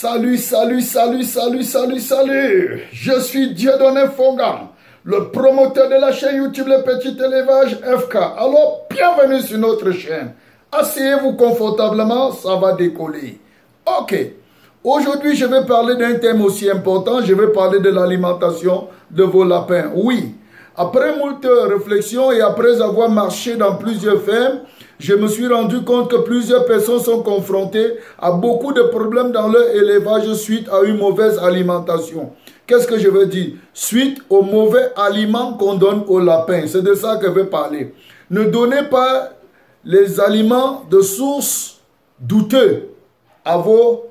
Salut, salut, salut, salut, salut, salut. Je suis Dieudonné Fongan, le promoteur de la chaîne YouTube Le Petit Élevage FK. Alors, bienvenue sur notre chaîne. Asseyez-vous confortablement, ça va décoller. Ok. Aujourd'hui, je vais parler d'un thème aussi important. Je vais parler de l'alimentation de vos lapins. Oui. Après moult réflexions et après avoir marché dans plusieurs fermes, je me suis rendu compte que plusieurs personnes sont confrontées à beaucoup de problèmes dans leur élevage suite à une mauvaise alimentation. Qu'est-ce que je veux dire? Suite aux mauvais aliments qu'on donne aux lapins. C'est de ça que je vais parler. Ne donnez pas les aliments de sources douteuses à vos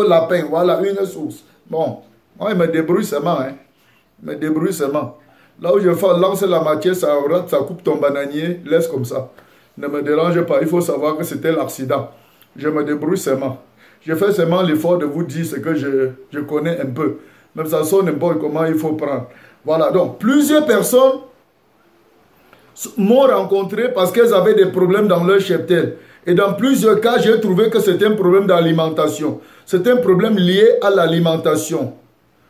lapins. Voilà une source. Bon, moi je me débrouille seulement. Là où je lance la matière, ça coupe ton bananier, laisse comme ça. Ne me dérange pas, il faut savoir que c'était l'accident. Je me débrouille seulement. Je fais seulement l'effort de vous dire ce que je connais un peu. Même ça sonne n'importe comment il faut prendre. Voilà, donc plusieurs personnes m'ont rencontré parce qu'elles avaient des problèmes dans leur cheptel. Et dans plusieurs cas, j'ai trouvé que c'était un problème d'alimentation. C'est un problème lié à l'alimentation.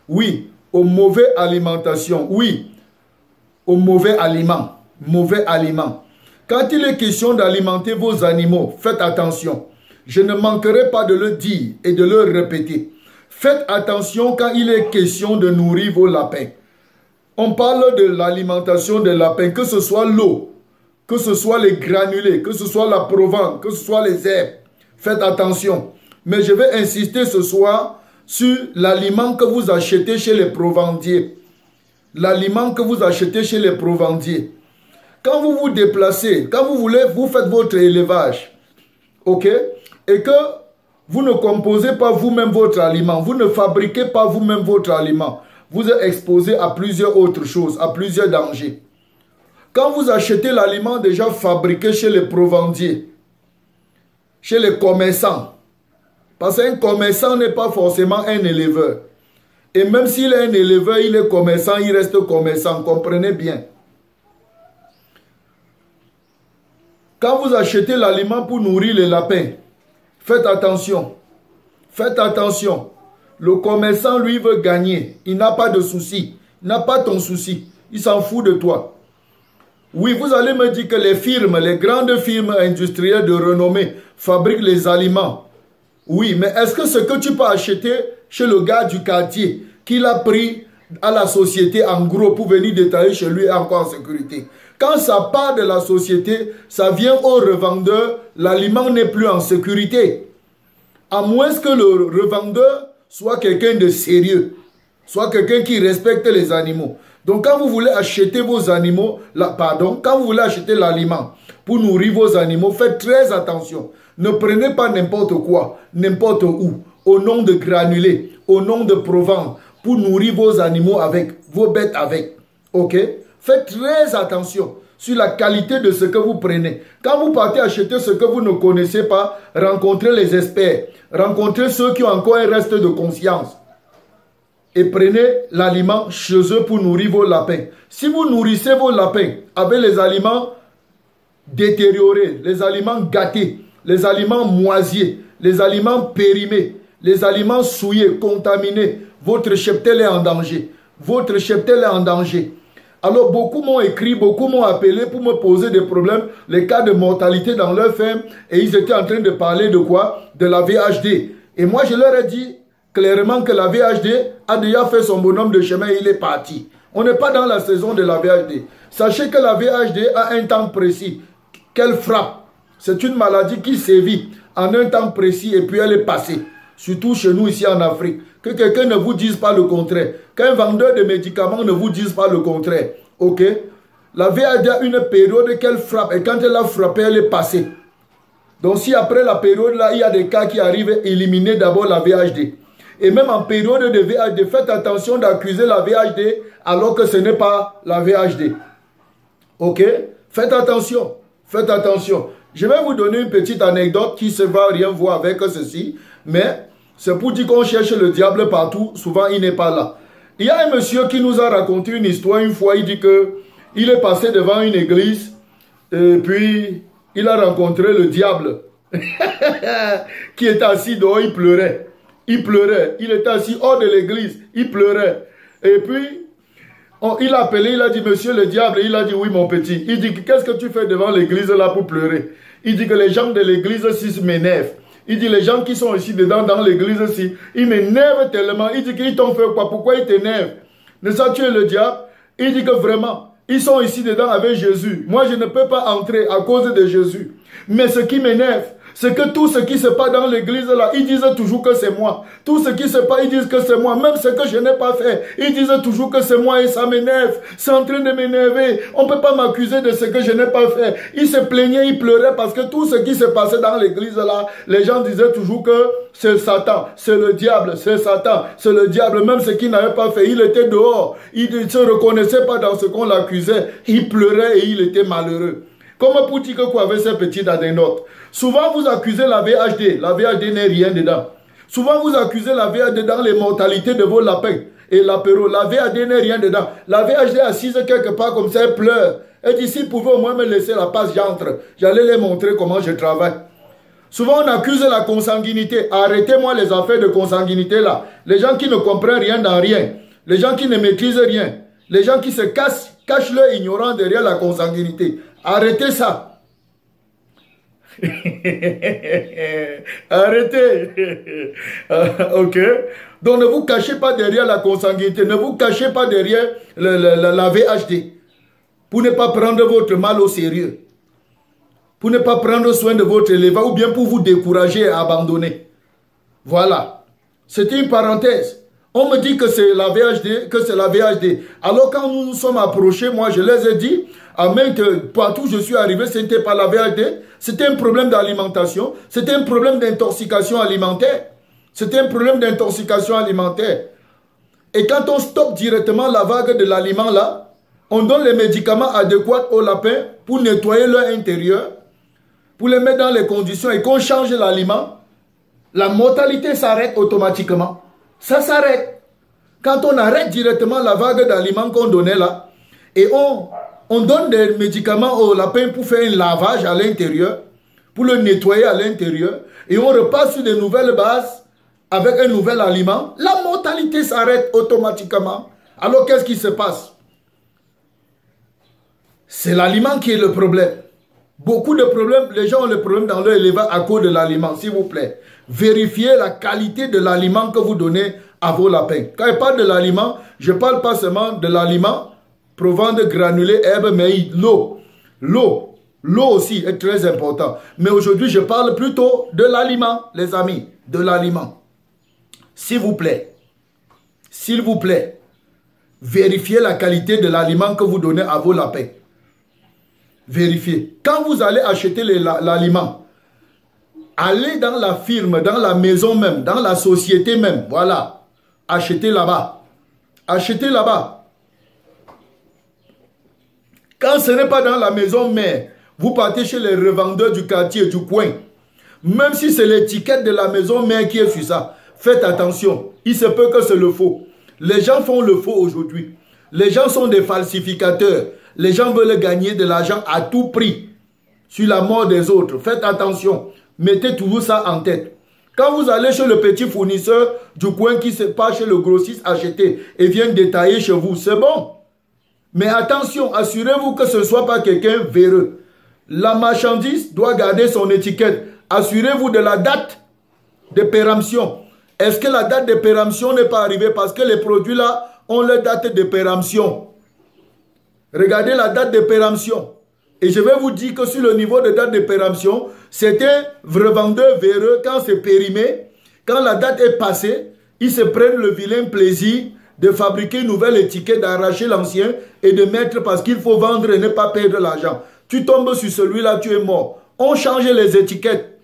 Oui, aux mauvaises alimentations. Oui, aux mauvais aliments. Mauvais aliments. Quand il est question d'alimenter vos animaux, faites attention. Je ne manquerai pas de le dire et de le répéter. Faites attention quand il est question de nourrir vos lapins. On parle de l'alimentation des lapins, que ce soit l'eau, que ce soit les granulés, que ce soit la provence, que ce soit les herbes. Faites attention. Mais je vais insister ce soir sur l'aliment que vous achetez chez les provendiers. L'aliment que vous achetez chez les provendiers. Quand vous vous déplacez, quand vous voulez, vous faites votre élevage. Ok? Et que vous ne composez pas vous-même votre aliment. Vous ne fabriquez pas vous-même votre aliment. Vous êtes exposé à plusieurs autres choses, à plusieurs dangers. Quand vous achetez l'aliment déjà fabriqué chez les provendiers, chez les commerçants, parce qu'un commerçant n'est pas forcément un éleveur. Et même s'il est un éleveur, il est commerçant, il reste commerçant. Comprenez bien. Quand vous achetez l'aliment pour nourrir les lapins, faites attention. Faites attention. Le commerçant, lui, veut gagner. Il n'a pas de souci. Il n'a pas ton souci. Il s'en fout de toi. Oui, vous allez me dire que les firmes, les grandes firmes industrielles de renommée fabriquent les aliments. Oui, mais est-ce que ce que tu peux acheter chez le gars du quartier, qu'il a pris à la société en gros pour venir détailler chez lui est encore en sécurité? Quand ça part de la société, ça vient au revendeur, l'aliment n'est plus en sécurité. À moins que le revendeur soit quelqu'un de sérieux, soit quelqu'un qui respecte les animaux. Donc quand vous voulez acheter vos animaux, quand vous voulez acheter l'aliment pour nourrir vos animaux, faites très attention. Ne prenez pas n'importe quoi, n'importe où, au nom de granulés, au nom de Provence, pour nourrir vos animaux avec, vos bêtes avec. Ok? Faites très attention sur la qualité de ce que vous prenez. Quand vous partez acheter ce que vous ne connaissez pas, rencontrez les experts, rencontrez ceux qui ont encore un reste de conscience. Et prenez l'aliment chez eux pour nourrir vos lapins. Si vous nourrissez vos lapins avec les aliments détériorés, les aliments gâtés, les aliments moisiers, les aliments périmés, les aliments souillés, contaminés, votre cheptel est en danger. Votre cheptel est en danger. Alors beaucoup m'ont écrit, beaucoup m'ont appelé pour me poser des problèmes, les cas de mortalité dans leur ferme, et ils étaient en train de parler de quoi? De la VHD. Et moi je leur ai dit clairement que la VHD a déjà fait son bonhomme de chemin et il est parti. On n'est pas dans la saison de la VHD. Sachez que la VHD a un temps précis qu'elle frappe. C'est une maladie qui sévit en un temps précis et puis elle est passée. Surtout chez nous ici en Afrique. Que quelqu'un ne vous dise pas le contraire. Qu'un vendeur de médicaments ne vous dise pas le contraire. Ok? La VHD a une période qu'elle frappe et quand elle a frappé, elle est passée. Donc si après la période là, il y a des cas qui arrivent, éliminez d'abord la VHD. Et même en période de VHD, faites attention d'accuser la VHD alors que ce n'est pas la VHD. Ok? Faites attention. Faites attention. Je vais vous donner une petite anecdote qui ne va rien voir avec ceci. Mais c'est pour dire qu'on cherche le diable partout. Souvent, il n'est pas là. Il y a un monsieur qui nous a raconté une histoire. Une fois, il dit qu'il est passé devant une église. Et puis, il a rencontré le diable. qui était assis dehors, il pleurait. Il pleurait. Il était assis hors de l'église. Il pleurait. Et puis, il a appelé, il a dit, monsieur le diable. Il a dit, oui, mon petit. Il dit, qu'est-ce que tu fais devant l'église là pour pleurer? Il dit que les gens de l'église aussi m'énervent. Il dit, les gens qui sont ici dedans, dans l'église aussi, ils m'énervent tellement. Il dit qu'ils t'ont fait quoi? Pourquoi ils t'énervent? Ne sais tu es le diable? Il dit que vraiment, ils sont ici dedans avec Jésus. Moi, je ne peux pas entrer à cause de Jésus. Mais ce qui m'énerve, c'est que tout ce qui se passe dans l'église là, ils disent toujours que c'est moi. Tout ce qui se passe, ils disent que c'est moi. Même ce que je n'ai pas fait, ils disent toujours que c'est moi et ça m'énerve. C'est en train de m'énerver. On ne peut pas m'accuser de ce que je n'ai pas fait. Ils se plaignaient, ils pleuraient parce que tout ce qui se passait dans l'église là, les gens disaient toujours que c'est Satan, c'est le diable, c'est Satan, c'est le diable. Même ce qu'il n'avait pas fait, il était dehors. Il ne se reconnaissait pas dans ce qu'on l'accusait. Il pleurait et il était malheureux. Comment pour dire que quoi avec ces petits adénotes? Souvent vous accusez la VHD. La VHD n'est rien dedans. Souvent vous accusez la VHD dans les mortalités de vos lapins et l'apéro. La VHD n'est rien dedans. La VHD assise quelque part comme ça, elle pleure. Elle dit, s'ils pouvaient au moins me laisser la passe, j'entre. J'allais les montrer comment je travaille. Souvent on accuse la consanguinité. Arrêtez-moi les affaires de consanguinité là. Les gens qui ne comprennent rien dans rien. Les gens qui ne maîtrisent rien. Les gens qui se cachent leur ignorance derrière la consanguinité. Arrêtez ça. Arrêtez. Ok. Donc ne vous cachez pas derrière la consanguinité. Ne vous cachez pas derrière la VHD. Pour ne pas prendre votre mal au sérieux. Pour ne pas prendre soin de votre élève ou bien pour vous décourager et abandonner. Voilà. C'était une parenthèse. On me dit que c'est la VHD, Alors quand nous nous sommes approchés, moi je les ai dit, même que partout où je suis arrivé, ce n'était pas la VHD, c'était un problème d'alimentation, c'était un problème d'intoxication alimentaire. C'était un problème d'intoxication alimentaire. Et quand on stoppe directement la vague de l'aliment là, on donne les médicaments adéquats aux lapins pour nettoyer leur intérieur, pour les mettre dans les conditions et qu'on change l'aliment, la mortalité s'arrête automatiquement. Ça s'arrête. Quand on arrête directement la vague d'aliments qu'on donnait là, et on donne des médicaments au lapin pour faire un lavage à l'intérieur, pour le nettoyer à l'intérieur, et on repasse sur de nouvelles bases avec un nouvel aliment, la mortalité s'arrête automatiquement. Alors qu'est-ce qui se passe? C'est l'aliment qui est le problème. Beaucoup de problèmes, les gens ont le problème dans leur élevage à cause de l'aliment, s'il vous plaît. Vérifiez la qualité de l'aliment que vous donnez à vos lapins. Quand je parle de l'aliment, je ne parle pas seulement de l'aliment provenant de granulés, herbes, mais l'eau. L'eau aussi est très important. Mais aujourd'hui, je parle plutôt de l'aliment, les amis, de l'aliment. S'il vous plaît, vérifiez la qualité de l'aliment que vous donnez à vos lapins. Vérifiez. Quand vous allez acheter l'aliment, allez dans la firme, dans la maison même, dans la société même. Voilà. Achetez là-bas. Achetez là-bas. Quand ce n'est pas dans la maison mère, vous partez chez les revendeurs du quartier, du coin. Même si c'est l'étiquette de la maison mère qui est sur ça, faites attention. Il se peut que c'est le faux. Les gens font le faux aujourd'hui. Les gens sont des falsificateurs. Les gens veulent gagner de l'argent à tout prix sur la mort des autres. Faites attention. Mettez toujours ça en tête. Quand vous allez chez le petit fournisseur du coin qui se passe chez le grossiste acheter et vient détailler chez vous, c'est bon. Mais attention, assurez-vous que ce ne soit pas quelqu'un véreux. La marchandise doit garder son étiquette. Assurez-vous de la date de péremption. Est-ce que la date de péremption n'est pas arrivée? Parce que les produits là ont leur date de péremption. Regardez la date de péremption. Et je vais vous dire que sur le niveau de date de péremption, c'est un revendeur véreux quand c'est périmé. Quand la date est passée, ils se prennent le vilain plaisir de fabriquer une nouvelle étiquette, d'arracher l'ancien et de mettre parce qu'il faut vendre et ne pas perdre l'argent. Tu tombes sur celui-là, tu es mort. On change les étiquettes.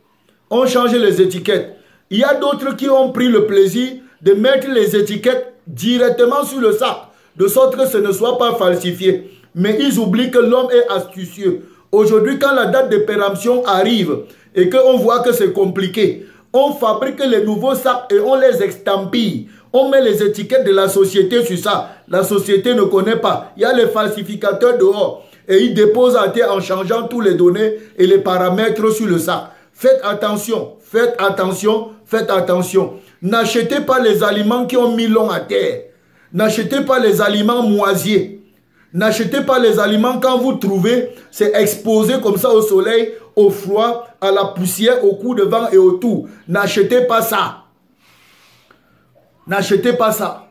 On change les étiquettes. Il y a d'autres qui ont pris le plaisir de mettre les étiquettes directement sur le sac, de sorte que ce ne soit pas falsifié. Mais ils oublient que l'homme est astucieux. Aujourd'hui, quand la date de péremption arrive et qu'on voit que c'est compliqué, on fabrique les nouveaux sacs et on les estampille. On met les étiquettes de la société sur ça. La société ne connaît pas. Il y a les falsificateurs dehors. Et ils déposent à terre en changeant tous les données et les paramètres sur le sac. Faites attention, faites attention, faites attention. N'achetez pas les aliments qui ont mis long à terre. N'achetez pas les aliments moisiers. N'achetez pas les aliments quand vous trouvez, c'est exposé comme ça au soleil, au froid, à la poussière, au coup de vent et autour. N'achetez pas ça. N'achetez pas ça.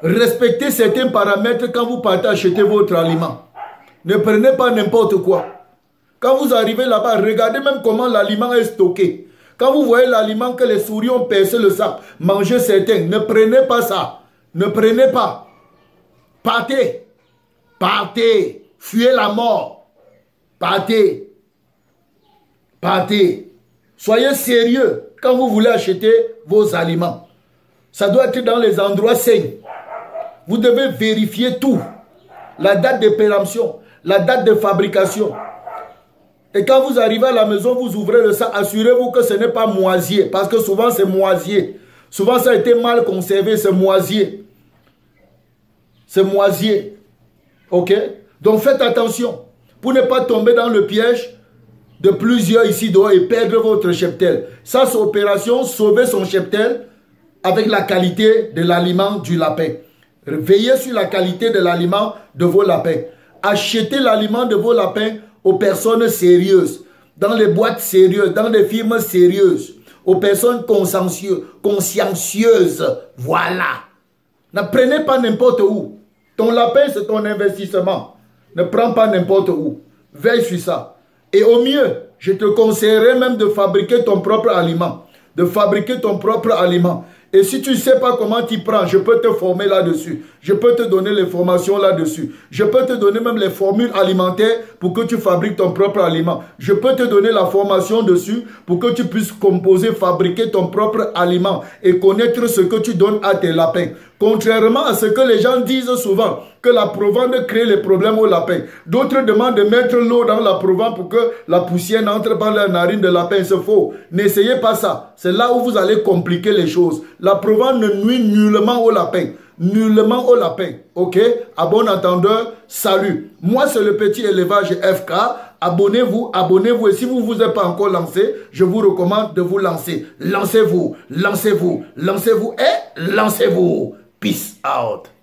Respectez certains paramètres quand vous partez acheter votre aliment. Ne prenez pas n'importe quoi. Quand vous arrivez là-bas, regardez même comment l'aliment est stocké. Quand vous voyez l'aliment que les souris ont percé le sac, mangez certains. Ne prenez pas ça. Ne prenez pas. Partez. Partez. Fuyez la mort. Partez. Partez. Soyez sérieux quand vous voulez acheter vos aliments. Ça doit être dans les endroits sains. Vous devez vérifier tout. La date de péremption, la date de fabrication. Et quand vous arrivez à la maison, vous ouvrez le sac, assurez-vous que ce n'est pas moisier. Parce que souvent c'est moisier. Souvent ça a été mal conservé, c'est moisier. C'est moisier. Ok? Donc faites attention pour ne pas tomber dans le piège de plusieurs ici dehors et perdre votre cheptel. Ça, c'est opération sauver son cheptel avec la qualité de l'aliment du lapin. Veillez sur la qualité de l'aliment de vos lapins. Achetez l'aliment de vos lapins aux personnes sérieuses, dans les boîtes sérieuses, dans les firmes sérieuses, aux personnes consciencieuses. Voilà. Ne prenez pas n'importe où. Ton lapin, c'est ton investissement. Ne prends pas n'importe où. Veille sur ça. Et au mieux, je te conseillerais même de fabriquer ton propre aliment. De fabriquer ton propre aliment. Et si tu ne sais pas comment tu prends, je peux te former là-dessus. Je peux te donner les formations là-dessus. Je peux te donner même les formules alimentaires pour que tu fabriques ton propre aliment. Je peux te donner la formation dessus pour que tu puisses composer, fabriquer ton propre aliment et connaître ce que tu donnes à tes lapins. Contrairement à ce que les gens disent souvent, que la provende crée les problèmes aux lapins. D'autres demandent de mettre l'eau dans la provende pour que la poussière n'entre pas dans la narine de lapin. C'est faux. N'essayez pas ça. C'est là où vous allez compliquer les choses. La provende ne nuit nullement au lapin. Nullement au lapin. Ok? À bon entendeur, salut. Moi, c'est le petit élevage FK. Abonnez-vous, abonnez-vous. Et si vous ne vous êtes pas encore lancé, je vous recommande de vous lancer. Lancez-vous, lancez-vous, lancez-vous et lancez-vous. Peace out.